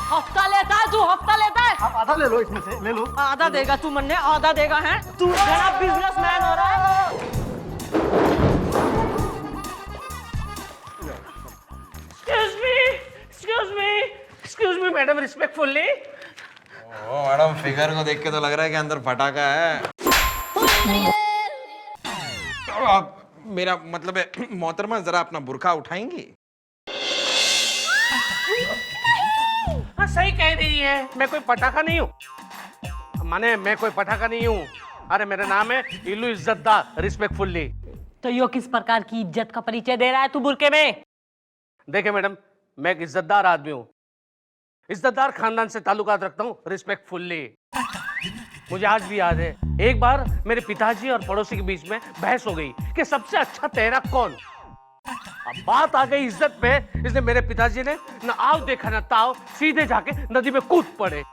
हफ्ता लेता है तू, हफ्ता लेता है। आप आधा ले लो इसमें से, ले लो। आधा देगा तू, मन्ने आधा देगा है तू। बड़ा बिजनेसमैन हो रहा है। Excuse me madam, respectfully. ओ मैडम, फिगर को देख के तो लग रहा है कि अंदर फटाका है। मेरा मतलब है मोहतरमा, जरा अपना बुर्का उठाएंगी? हाँ सही कह रही है, मैं कोई पटाखा नहीं हूँ। माने मैं कोई पटाखा नहीं हूँ। अरे मेरा नाम है इल्लू इज्जतदार, रिस्पेक्टफुल्ली। तो यो किस प्रकार की इज्जत का परिचय दे रहा है तू बुरके में? देखे मैडम, मैं एक इज्जतदार आदमी हूँ, इज्जतदार खानदान से ताल्लुकात रखता हूँ, रिस्पेक्टफुल्ली। मुझे आज भी याद है, एक बार मेरे पिताजी और पड़ोसी के बीच में बहस हो गई कि सबसे अच्छा तैराक कौन। अब बात आ गई इज्जत पे, इसलिए मेरे पिताजी ने न आव देखा न ताव, सीधे जाके नदी में कूद पड़े,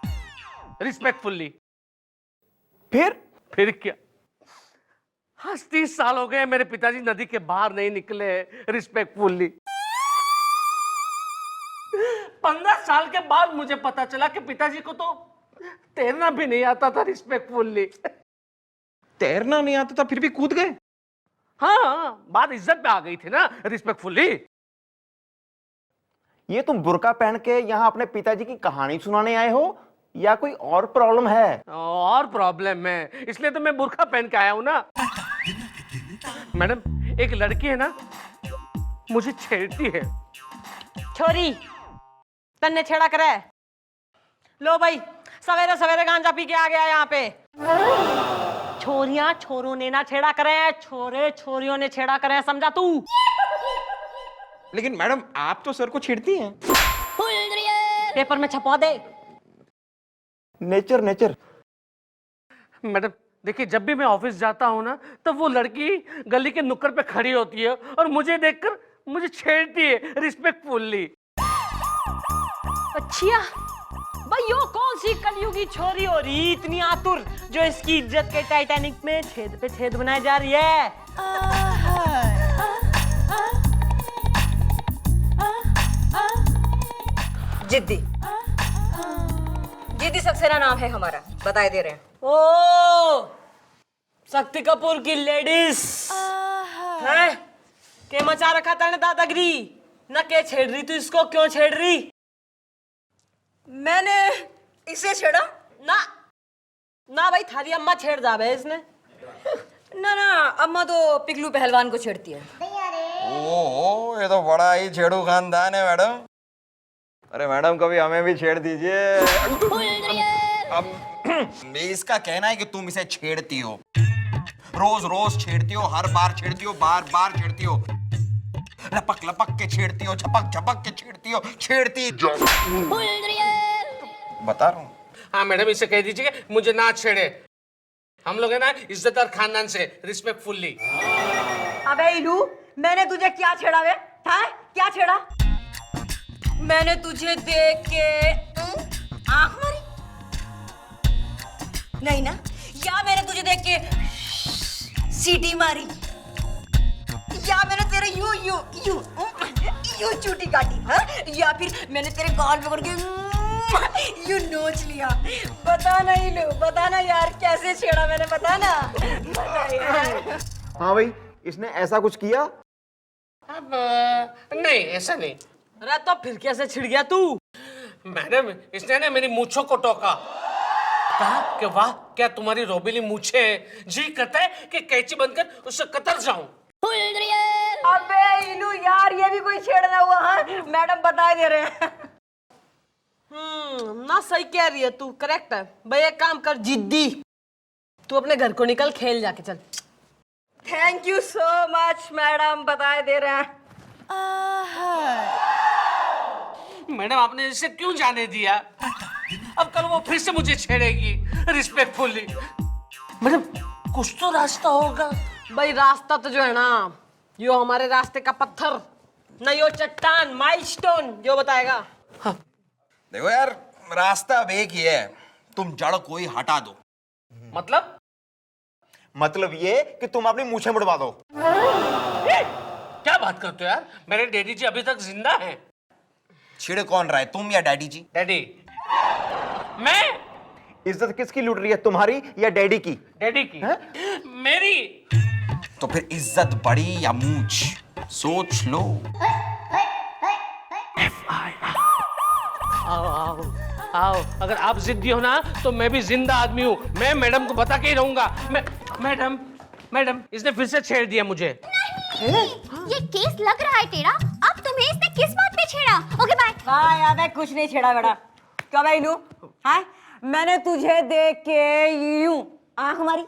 रिस्पेक्टफुल्ली। फिर क्या, आज 30 साल हो गए मेरे पिताजी नदी के बाहर नहीं निकले, रिस्पेक्टफुल्ली। 15 साल के बाद मुझे पता चला कि पिताजी को तो तैरना भी नहीं आता था, रिस्पेक्टफुल्ली। तैरना नहीं आता था फिर भी कूद गए? हाँ, बात इज्जत पे आ गई थी ना, रिस्पेक्टफुल्ली। ये तुम बुर्का पहन के यहाँ अपने पिताजी की कहानी सुनाने आए हो या कोई और प्रॉब्लम है? और प्रॉब्लम है, इसलिए तो मैं बुर्का पहन के आया हूं ना। मैडम, एक लड़की है ना, मुझे छेड़ती है। छोरी तन्ने छेड़ा करे। लो भाई, सवेरे सवेरे गांजा पी के आ गया यहाँ पे। छोरियां छोरों ने ना छेड़ा करे, छोरे छोरियों ने छेड़ा करे, समझा तू? लेकिन मैडम, आप तो सर को छेड़ती हैं। पेपर में छपवा दे। Nature nature. मैडम देखिए, जब भी मैं ऑफिस जाता हूँ ना, तब वो लड़की गली के नुक्कड़ पे खड़ी होती है और मुझे देखकर मुझे छेड़ती है, रिस्पेक्टफुल्ली। अच्छा भाई, यो कौन सी कलयुगी छोरी हो रही इतनी आतुर, जो इसकी इज्जत के टाइटैनिक में छेद पे छेद बनाए जा रही है? जिद्दी, जिद्दी सक्सेना नाम है हमारा, बताए दे रहे हैं। ओ, शक्ति कपूर की लेडीज है के मचा रखा तेने दादागिरी ना? के छेड़ रही तू इसको, क्यों छेड़ रही? मैंने इसे छेड़ा ना ना भाई, थारी अम्मा छेड़ जावे इसने। ना ना, अम्मा तो पिगलू पहलवान को छेड़ती है। ओह, ये तो बड़ा ही छेड़ू खानदान है मैडम। अरे मैडम, कभी हमें भी छेड़ दीजिए। अब इसका कहना है कि तुम इसे छेड़ती हो, रोज रोज छेड़ती हो, हर बार छेड़ती हो, बार बार छेड़ती हो, लपक लपक के छेड़ती हो, झपक झपक के छेड़ती हो, छेड़ती बता रहा हूँ। हाँ मैडम, इसे कह दीजिए कि मुझे ना छेड़े। हम लोग है ना इज्जतदार खानदान से, रिस्पेक्टफुल्ली। अबे इलू, मैंने तुझे क्या छेड़ा वे? हाँ, क्या छेड़ा? मैंने तुझे देख के आंख मारी? नहीं ना? या मैंने तुझे देख के सीटी मारी? या मैंने तेरे यू यू यू यू चूटी काटी? हाँ? या फिर मैंने तेरे गाल पकड़ के यू नोच लिया? बता ना इलू, बता ना यार, कैसे छेड़ा मैंने, बता ना, बता यार। हाँ भाई, इसने ऐसा कुछ किया? अब नहीं, ऐसा नहीं। अरे तो फिर कैसे छिड़ गया तू? मैडम, इसने ना मेरी मूंछों को टोका, कहा कि वाह क्या तुम्हारी रोबीली मूंछें हैं, जी करता है कि कैंची बनकर उससे कतर जाऊं। अबे इलू यार, ये भी कोई छेड़ना हुआ? हाँ मैडम, बताए दे रहे हैं। ना सही कह रही है तू, करेक्ट है भाई। एक काम कर जिद्दी, तू अपने घर को निकल, खेल जाके चल। Thank you so much madam, बताए दे रहे हैं। मैडम, आपने इसे क्यों जाने दिया? अब कल वो फिर से मुझे छेड़ेगी, रिस्पेक्टफुल्ली। मैडम, कुछ तो रास्ता होगा। भाई रास्ता तो जो है ना, यो हमारे रास्ते का पत्थर ना, यो चट्टान, माइलस्टोन जो बताएगा। हाँ। देखो यार, रास्ता अब एक ही है, तुम जड़ कोई हटा दो। मतलब ये कि तुम अपनी मूछें मुड़वा दो। क्या बात करते हो यार, मेरे डैडी जी अभी तक जिंदा हैं। छिड़ कौन रहा है, तुम या डैडी जी? डैडी, मैं इज्जत किसकी लूट रही है, तुम्हारी या डैडी की? डैडी की। मेरी। तो फिर इज्जत बड़ी या मूंछ, सोच लो। आओ आओ आओ, अगर आप जिद्दी हो ना तो मैं भी जिंदा आदमी हूँ। मैं मैडम को बता के ही रहूंगा। मैडम मैडम, इसने फिर से छेड़ दिया मुझे। ये केस लग रहा है तेरा। अब तुम्हें इसने किस बात पे छेड़ा? Okay bye. हाँ यार मैं कुछ नहीं छेड़ा बेटा। क्या भाई लू? हाँ मैंने तुझे देख के यूं आंख मारी,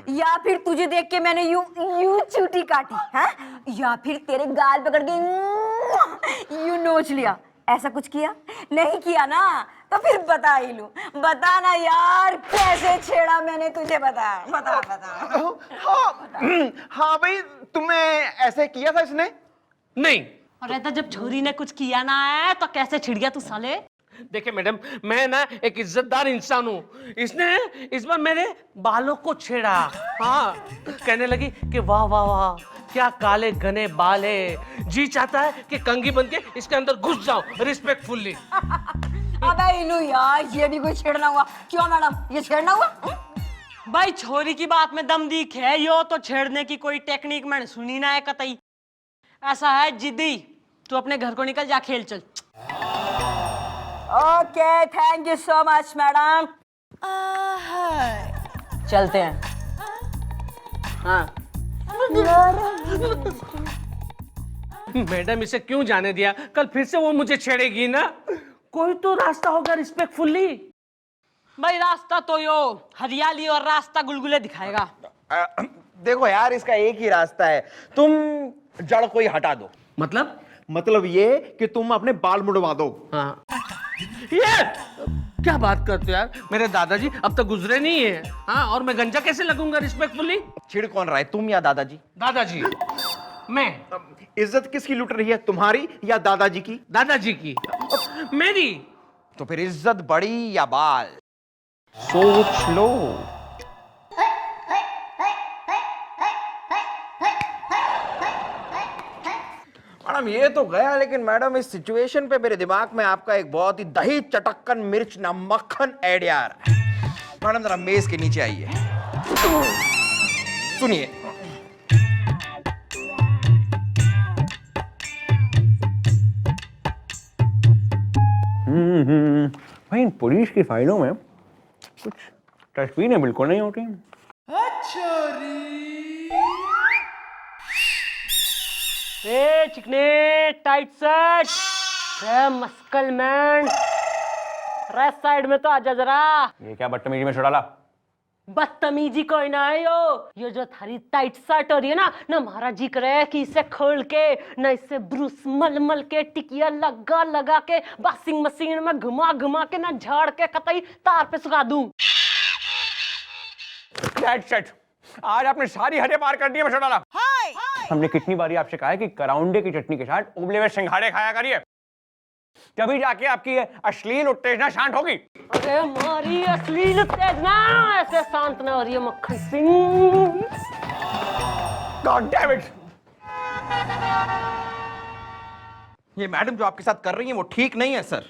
या फिर तुझे देख के मैंने यूं यूं चूटी काटी, हाँ? या फिर तेरे गाल पकड़ के यूं नोच लिया? ऐसा कुछ किया? नहीं किया ना? तो फिर बता ही लूं। बता ना यार कैसे छेड़ा मैंने तुझे, बता बता बता। हाँ भाई, तुमने ऐसे किया था इसने? नहीं। अरे तो जब छोरी ने कुछ किया ना है तो कैसे छिड़ गया तू साले? देखिए मैडम, मैं ना एक इज्जतदार इंसान हूँ। इसने इस बार मेरे बालों को छेड़ा। हाँ, कहने लगी कि वाह वाह वाह क्या काले घने बाल है, जी चाहता है कि कंघी बन के इसके अंदर घुस जाऊं रिस्पेक्टफुल्ली। अबे इलू यार, ये भी कोई छेड़ना हुआ? क्यों मैडम, ये छेड़ना हुआ? भाई छोरी की बात में दम दीख है, यो तो छेड़ने की कोई टेक्निक मैंने सुनी ना है कतई। ऐसा है जिद्दी, तू अपने घर को निकल जा, खेल चल। Okay thank you so much madam. चलते हैं। हाँ मैडम इसे क्यों जाने दिया? कल फिर से वो मुझे छेड़ेगी ना। कोई तो रास्ता होगा रिस्पेक्टफुल्ली। भाई रास्ता तो यो हरियाली और रास्ता गुलगुले दिखाएगा। देखो यार, इसका एक ही रास्ता है, तुम जड़ को ही हटा दो। मतलब ये कि तुम अपने बाल मुड़वा दो। हाँ। ये क्या बात करते हो यार? मेरे दादाजी अब तक गुजरे नहीं है। हाँ, और मैं गंजा कैसे लगूंगा रिस्पेक्टफुल्ली? छिड़ कौन रहा है, तुम या दादाजी? दादाजी। मैं। इज्जत किसकी लूट रही है, तुम्हारी या दादाजी की? दादाजी की। मेरी। तो फिर इज्जत बड़ी या बाल, सोच लो। मैडम ये तो गया, लेकिन मैडम इस सिचुएशन पे मेरे दिमाग में आपका एक बहुत ही दही चटक्कन मिर्च ना मक्खन आइडिया आ रहा है। मैडम जरा मेज के नीचे आइए, सुनिए। भाई इन पुलिस की फाइलों में कुछ तस्वीरें बिल्कुल नहीं होती। ए चिकने टाइट शर्ट, रे मस्कल मैन, राइट साइड में तो आजा जरा। ये क्या बदतमीजी में डाला? बदतमीजी कोई ना है यो जो थारी टाइट शर्ट हो रही है ना महाराज जी करे कि इसे खोल के ना इसे ब्रूस मल के टिकिया लगा लगा के वॉशिंग मशीन में घुमा घुमा के ना झाड़ के कतई तार पे सुखा दूं। आज आपने सारी हदें पार कर दी है डाला। हमने कितनी बारी आपसे कहा है कि कराउंडे की चटनी के साथ उबले हुए सिंघाड़े खाया करिए, तभी जाके आपकी अश्लील उत्तेजना शांत होगी। अरे मारी अश्लील उत्तेजना ऐसे शांत ना हो रही है Makhan Singh. God damn it. ये मैडम जो आपके साथ कर रही है वो ठीक नहीं है सर।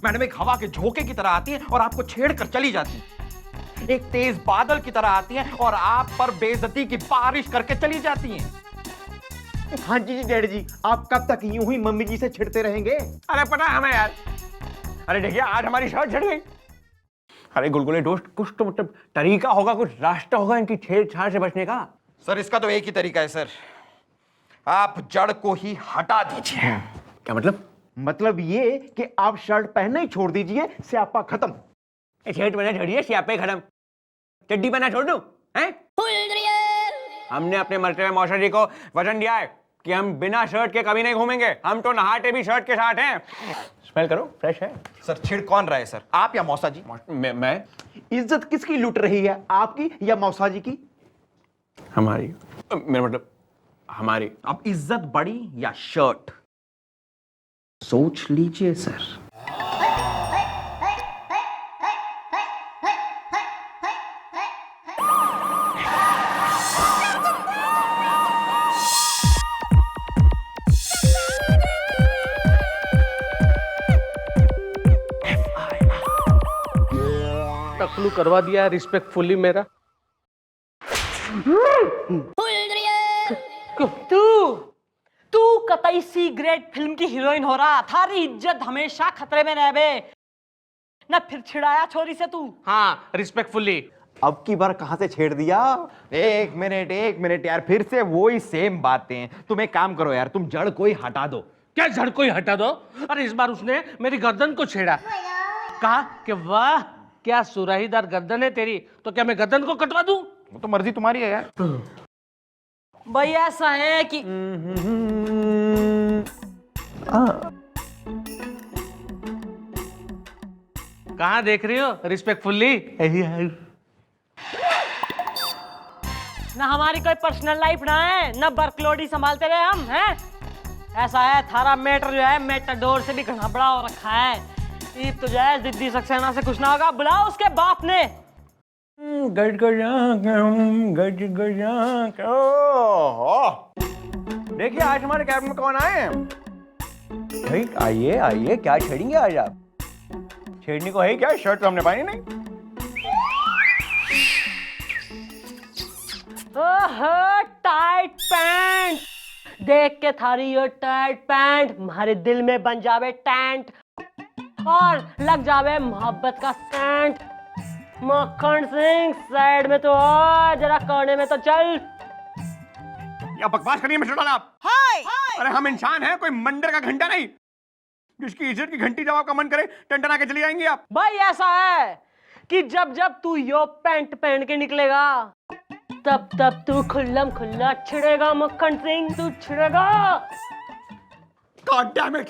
मैडम एक हवा के झोंके की तरह आती है और आपको छेड़ कर चली जाती है। एक तेज बादल की तरह आती है और आप पर बेइज्जती की बारिश करके चली जाती हैं। हाँ जी डैडी जी, आप कब तक यूं ही मम्मी जी से छिड़ते रहेंगे? अरे पता है हमें यार। अरे देखिए आज हमारी शर्ट छिड़ गई। अरे गुलगुले दोस्त, कुछ तो मतलब तरीका होगा, कुछ रास्ता होगा इनकी छेड़छाड़ से बचने का। सर इसका तो एक ही तरीका है सर, आप जड़ को ही हटा दीजिए। क्या मतलब? मतलब ये कि आप शर्ट पहनना ही छोड़ दीजिए, स्यापा खत्म। शर्ट पहना छोड़िए, स्यापे खत्म। चड्डी पहना छोड़ दूं? हैं? हमने अपने मरते हुए मौसा जी को वचन दिया है कि हम बिना शर्ट के कभी नहीं घूमेंगे। हम तो नहाते भी शर्ट के साथ हैं। स्मेल करो, फ्रेश है। सर छिड़ कौन रहा है सर, आप या मौसा जी? मैं। इज्जत किसकी लूट रही है, आपकी या मौसा जी की? हमारी। मेरा मतलब हमारी। अब इज्जत बड़ी या शर्ट, सोच लीजिए सर। टकलू करवा दिया है रिस्पेक्टफुली मेरा। तू कतई सी ग्रेट फिल्म की हीरोइन हो रहा, थारी इज्जत हमेशा खतरे में रह बे ना, फिर छिड़ाया छोरी से तू। हाँ रिस्पेक्टफुली। अब की बार कहां से छेड़ दिया? एक मिनट यार, फिर से वही सेम बातें। तुम एक काम करो यार, तुम जड़ कोई हटा दो। क्या जड़ को ही हटा दो? अरे इस बार उसने मेरी गर्दन को छेड़ा, कहा कि वाह क्या सुराहीदार गर्दन है तेरी, तो क्या मैं गर्दन को कटवा दूं? वो तो मर्जी तुम्हारी है यार। भाई ऐसा है कि कहाँ देख रही हो रिस्पेक्टफुली? ना हमारी कोई पर्सनल लाइफ ना है, ना वर्कलोड ही संभालते रहे हम हैं। ऐसा है थारा मैटर जो है मेटाडोर से भी घना बड़ा हो रखा है। ईब तो जो है जिद्दी सक्सेना से कुछ ना होगा, बुलाओ उसके बाप ने। देखिए आज हमारे कैब में कौन आए हैं? भाई आइए आइए, क्या छेड़ेंगे आज आप? छेड़ने को है क्या? शर्ट तो हमने पाई नहीं। ओहो टाइट पैंट देख के थारी यो टाइट पैंट हमारे दिल में बन जावे टेंट और लग जावे मोहब्बत का सेंट। मक्खन सिंह साइड में तो आ, जरा कोने में तो चल। या बकवास करिए मिस्टर लाल आप। अरे हम इंसान हैं, कोई मंदिर का घंटा नहीं जिसकी इज्जत की घंटी जब आपका मन करे टंटना के चले जाएंगे आप। भाई ऐसा है कि जब जब तू यो पैंट पहन के निकलेगा तब तब तू खुल्लम खुल्ला छिड़ेगा। मक्खन सिंह तू छिड़ेगा। God damn it.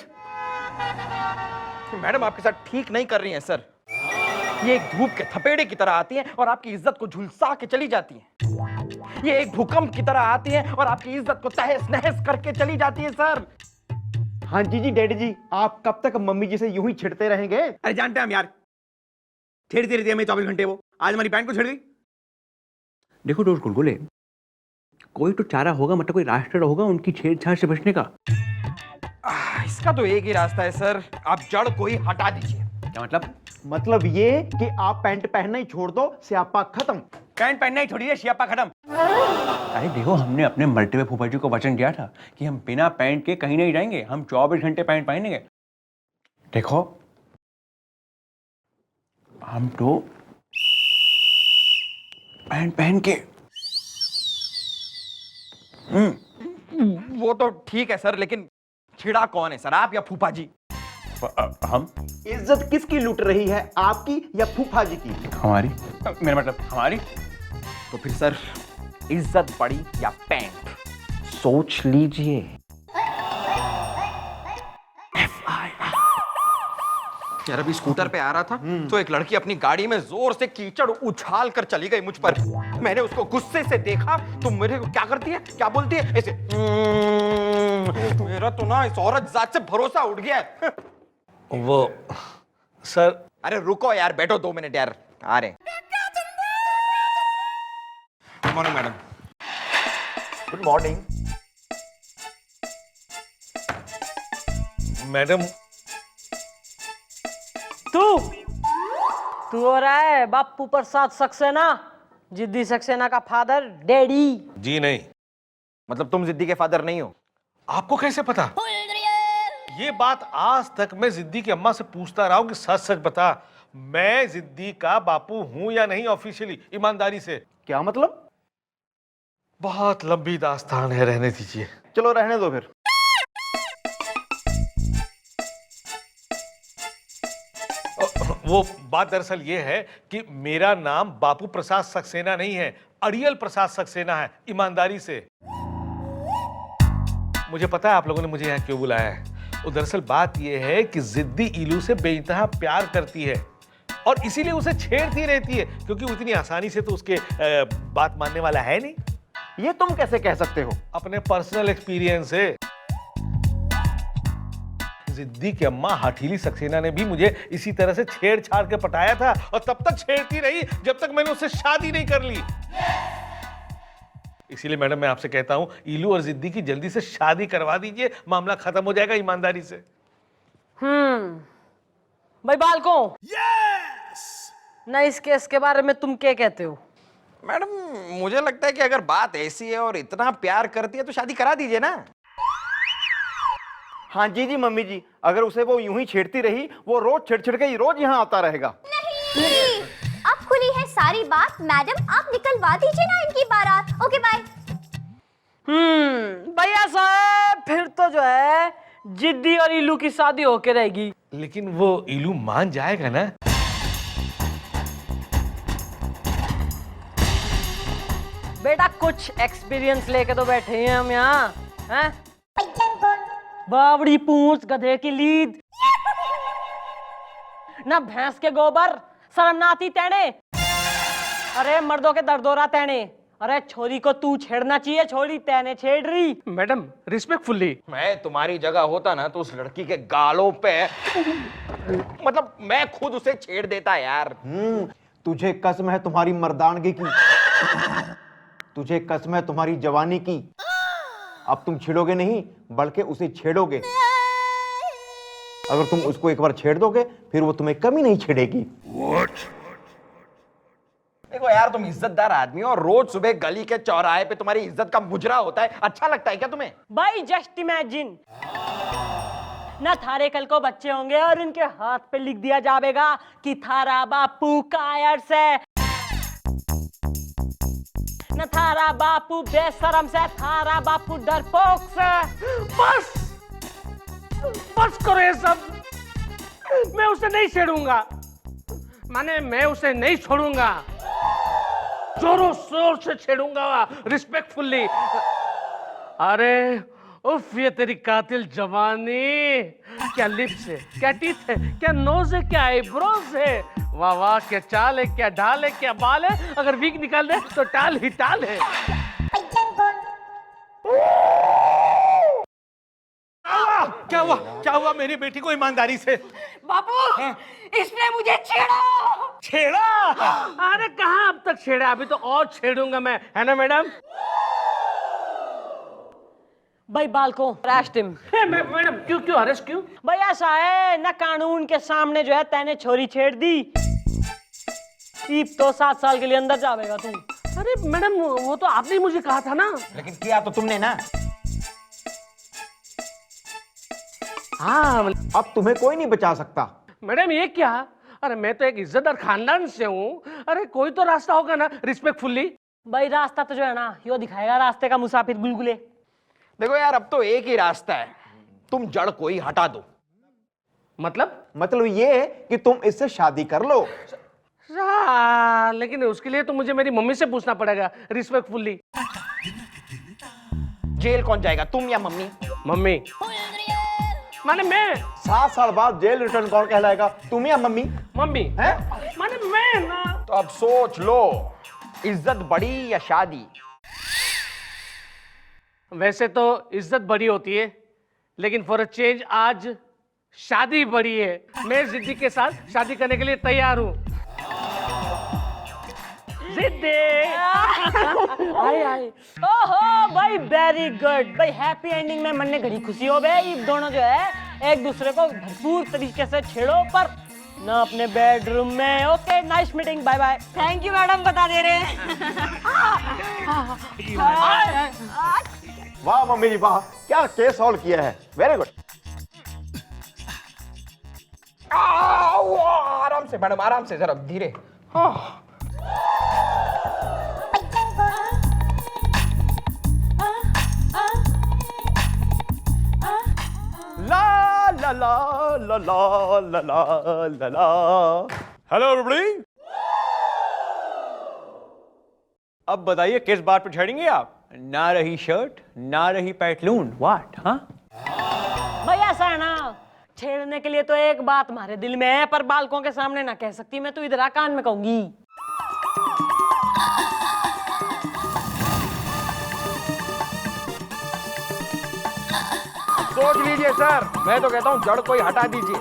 मैडम आपके साथ ठीक नहीं कर रही हैं सर। ये एक धूप के थपेड़े की तरह आती हैं और आपकी इज्जत को झुलसा के चली जाती हैं। ये एक भूकंप की तरह आती हैं और आपकी इज्जत को तहस नहस करके चली जाती है सर। हाँ जी डैडी जी, आप कब तक मम्मी जी से यूं ही छिड़ते रहेंगे? अरे जानते हैं हम यार, छेड़ती रहती है हमें 24 घंटे। वो आज हमारी पैंट को छेड़ गई। देखो दोस्त गुलगुले, कोई तो चारा होगा, मतलब कोई रास्ता होगा उनकी छेड़छाड़ से बचने का। इसका तो एक ही रास्ता है सर, आप जड़ को ही हटा दीजिए। क्या मतलब? मतलब ये कि आप पैंट पहनना ही छोड़ दो, स्यापा खत्म। पैंट पहनना ही छोड़िए, सियापा खत्म। अरे देखो, हमने अपने मरते हुए फूफा जी को वचन दिया था कि हम बिना पैंट के कहीं नहीं जाएंगे, हम 24 घंटे पैंट पहनेंगे। देखो हम तो पैंट पहन के वो तो ठीक है सर, लेकिन छिड़ा कौन है सर, आप या फूफा जी? हम इज्जत किसकी लूट रही है, आपकी या फूफा जी की? हमारी। मेरा मतलब हमारी। तो फिर सर इज्जत बड़ी या पैंट, सोच लीजिए। यार अभी स्कूटर पे आ रहा था तो एक लड़की अपनी गाड़ी में जोर से कीचड़ उछाल कर चली गई मुझ पर। मैंने उसको गुस्से से देखा तो मेरे को क्या करती है, क्या बोलती है ऐसे। मेरा तो ना इस औरत जात से भरोसा उठ गया है। वो सर। अरे रुको यार, बैठो 2 मिनट यार, आ रहे। Good morning madam. Good morning madam. तू हो रहा है बापू प्रसाद सक्सेना, जिद्दी सक्सेना का फादर डैडी। जी नहीं। मतलब तुम जिद्दी के फादर नहीं हो? आपको कैसे पता? ये बात आज तक मैं जिद्दी की अम्मा से पूछता रहा हूं कि सच सच बता, मैं जिद्दी का बापू हूं या नहीं ऑफिशियली, ईमानदारी से। क्या मतलब? बहुत लंबी दास्तान है, रहने दीजिए। चलो रहने दो फिर। वो बात दरअसल ये है कि मेरा नाम बापू प्रसाद सक्सेना नहीं है, अड़ियल प्रसाद सक्सेना है, ईमानदारी से। मुझे पता है आप लोगों ने मुझे यहाँ क्यों बुलाया है। वो दरअसल बात यह है कि जिद्दी इलू से बेइंतहा प्यार करती है और इसीलिए उसे छेड़ती रहती है, क्योंकि वो इतनी आसानी से तो उसके बात मानने वाला है नहीं। ये तुम कैसे कह सकते हो? अपने पर्सनल एक्सपीरियंस से। जिद्दी की अम्मा हठीली सक्सेना ने भी मुझे इसी तरह से छेड़छाड़ के पटाया था और तब तक छेड़ती रही जब तक मैंने उससे शादी नहीं कर ली। इसीलिए मैडम मैं आपसे कहता हूं, इलू और जिद्दी की जल्दी से शादी करवा दीजिए, मामला खत्म हो जाएगा ईमानदारी से। भाई बालकों, ना इस केस के बारे में तुम क्या कहते हो? मैडम मुझे लगता है कि अगर बात ऐसी है और इतना प्यार करती है तो शादी करा दीजिए ना। हाँ जी जी मम्मी जी, अगर उसे वो यूं ही छेड़ती रही, वो रोज छेड़ के रोज यहाँ आता रहेगा। नहीं, अब खुली है सारी बात। मैडम आप निकलवा दीजिए ना इनकी बारात। Okay bye. भैया साहब फिर तो जो है जिद्दी और इलू की शादी होके रहेगी। लेकिन वो इलू मान जाएगा ना? बेटा कुछ एक्सपीरियंस लेके तो बैठे हैं हम यहाँ, हैं? बावड़ी पूंछ गधे की लीद, ना भैंस के गोबर, शर्म ना आती तेने? अरे मर्दों के दर्दोरा तेने। अरे छोरी को तू छेड़ना चाहिए, छोरी तेने छेड़ रही। मैडम रिस्पेक्टफुल्ली। मैं तुम्हारी जगह होता ना तो उस लड़की के गालों पे मतलब मैं खुद उसे छेड़ देता यार। तुझे कसम है तुम्हारी मर्दानगी की, तुझे कसम है तुम्हारी जवानी की। अब तुम छेड़ोगे नहीं बल्कि उसे छेड़ोगे। अगर तुम उसको एक बार छेड़ दोगे फिर वो तुम्हें कभी नहीं छेड़ेगी। देखो यार तुम इज्जतदार आदमी हो और रोज सुबह गली के चौराहे पे तुम्हारी इज्जत का मुजरा होता है, अच्छा लगता है क्या तुम्हें? भाई जस्ट इमेजिन ना थारे कल को बच्चे होंगे और उनके हाथ पे लिख दिया जाएगा कि थारा बापू कायर्स है, न थारा बापू बेशरम से, थारा बापू डरपोक से। बस बस करो ये सब। मैं उसे नहीं छेड़ूंगा, माने मैं उसे नहीं छोड़ूंगा, जोरों शोर से छेड़ूंगा, रिस्पेक्टफुल्ली। अरे उफ ये तेरी कातिल जवानी, क्या लिप्स है, क्या टीथ है, क्या नोज है, क्या आईब्रोज है, वाह वाह क्या चाल है, क्या ढाल है, क्या बाल है। अगर वीक निकाल दे तो टाल ही टाल है। क्या हुआ? क्या हुआ मेरी बेटी को ईमानदारी से? बापू इसने मुझे छेड़ा। छेड़ा? अरे कहाँ अब तक छेड़ा, अभी तो और छेड़ूंगा मैं, है ना मैडम? भाई बाल को अरेस्ट हिम। मैडम क्यों क्यों अरेस्ट क्यों? भाई ऐसा है ना, कानून के सामने जो है तैने छोरी छेड़ दी, तो 7 साल के लिए अंदर जाएगा तू। अरे मैडम वो तो आपने मुझे कहा था ना। लेकिन किया तो तुमने ना। हाँ अब तुम्हें कोई नहीं बचा सकता। मैडम ये क्या? अरे मैं तो एक इज्जतदार खानदान से हूँ, अरे कोई तो रास्ता होगा ना रिस्पेक्टफुल्ली। भाई रास्ता तो जो है ना यो दिखाएगा रास्ते का मुसाफिर गुलगुले। देखो यार अब तो एक ही रास्ता है, तुम जड़ को ही हटा दो। मतलब ये है कि तुम इससे शादी कर लो। लेकिन उसके लिए तो मुझे मेरी मम्मी से पूछना पड़ेगा रिस्पेक्टफुल्ली। जेल कौन जाएगा, तुम या मम्मी? मम्मी माने मैं। 7 साल बाद जेल रिटर्न कौन कहलाएगा, तुम या मम्मी? मम्मी हैं? माने मैं ना। तो अब सोच लो, इज्जत बड़ी या शादी? वैसे तो इज्जत बड़ी होती है, लेकिन फॉर अ चेंज आज शादी बड़ी है। मैं जिद्दी के साथ शादी करने के लिए तैयार हूँ। जिद्दी आई आई ओहो भाई वेरी गुड भाई, हैप्पी एंडिंग में मन ने घड़ी खुशी हो गई। ये दोनों जो है एक दूसरे को भरपूर तरीके से छेड़ो, पर ना अपने बेडरूम में। Okay nice meeting, bye bye. Thank you madam, बता दे रहे हैं। वाह मम्मी जी वाह, क्या केस सॉल्व किया है, वेरी गुड। आराम से मैडम, आराम से, जरा धीरे। ला ला ला ला ला ला ला ला ला। हेलो एवरीबॉडी, अब बताइए किस बात पे छेड़ेंगे आप? ना रही शर्ट ना रही पैटलून, व्हाट? हाँ भाई ऐसा है ना, छेड़ने के लिए तो एक बात हमारे दिल में है, पर बालकों के सामने ना कह सकती। मैं तो इधर आ कान में कहूंगी। सोच लीजिए सर, मैं तो कहता हूँ जड़ को ही हटा दीजिए।